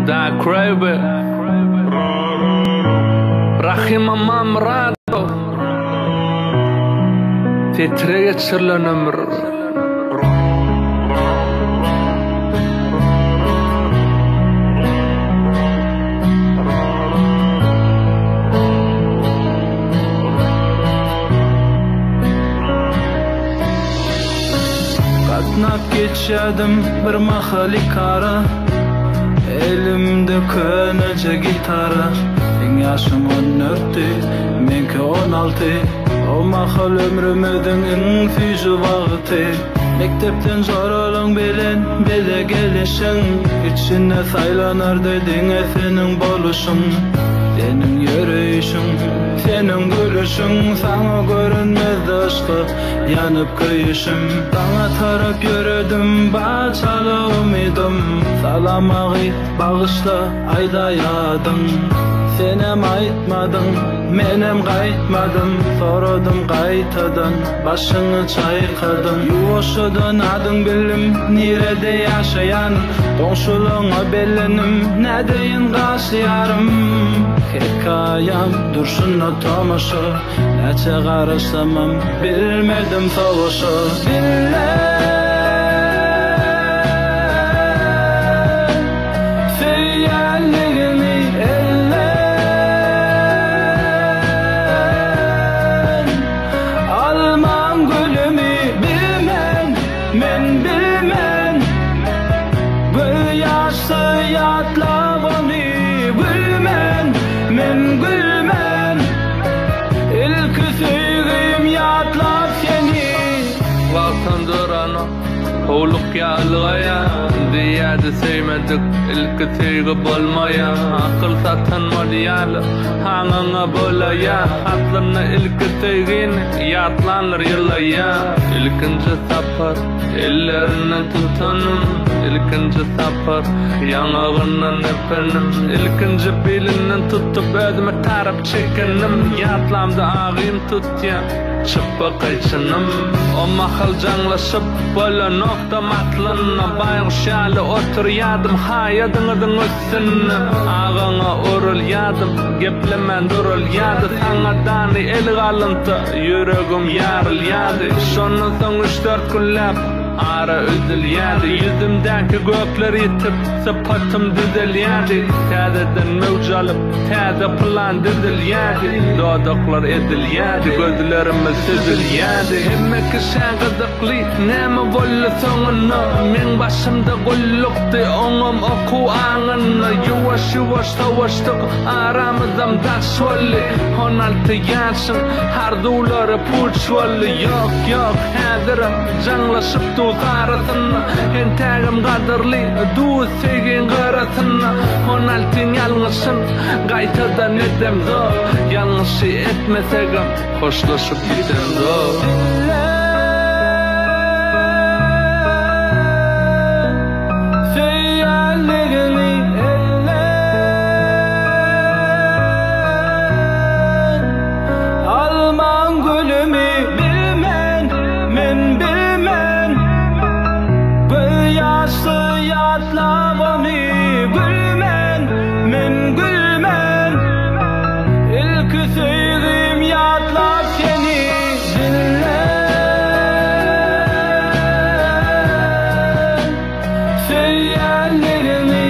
Da Craven Rahim Mamrado Titre geçirilen ömür Katnak geçedim bir mahali kara Elimde könece gitara En yaşım 14, menki 16 O mahal ömrümüdün en füzü vakti Mektepten zoralın bilen bile gelişin İçine saylanar dedin efenin boluşun Senin yürüyüşün, senin gülüşün Sana görünmez aşkı yanıp kıyışım Bana taraf yürüdüm, bağçalı umidim Salamağı bağışla aydayadım Senem aytmadın, menem kaytmadım Sordum kaytadan, başını çaykadın Yuvuşudun adın bilim, nerede yaşayan Komşuluğuna bellenim, ne deyin kaşıyarım Hikayem dursun otomuşu Neçe karışamam, bilmedim savaşı Men bilmen Gül yaşlı yatla beni Gülmen, men gülmen İlk süğüm yatlap seni Vaktan durana Kovluk yalgaya Diyadi sevmedik ilk teygi bolmaya Akıl satınmadı yalı Hanına bolaya Aklına ilk teygini Yatlanır yılaya İlkinci sapar Ellerine tutanım İlkinci sapar Yanağından öpenim İlkinci bilinden tutup ödümü tarıp çekenim Yatlamda ağım tut ya Çıppa kayçınım O mahal canlaşıp Böyle nokta matlınna Bayğış yalı otur yadım Hayadınıdın üstünne Ağına urul yadım Geplemen durul yadı Sana dani el kalıntı Yüreğim yarıl yadı Şonu son 3-4 günlep Ara üzülyadi Yüzümdeki gökler yitip Sıpatım düzelyadi Tədədən mevcalıp Tədə plan düzelyadi Dodaklar edilyadi Gözlerimiz süzülyadi Hemmek işen gıdıklı Neme vollu sonunu Men başımda gulluktu Oğum oku ağını Yuvaş yuvaş savaştık Aramızdan daş olli 16 yaşın Harduları puç olli Yok yok Hədirim Canlaşıp Tarasına Entağım qadırlı Duğuz sevgin qarasına 16 yalnızsın Qaytadan edem zor Yanlışı etmesegim Hoşlaşıp gidem zor Alman gülümü bilmen Men bilmen Yaşlı yatla beni Gülmen, men gülmen İlk sevgim yatla seni Dinle Söylerlerini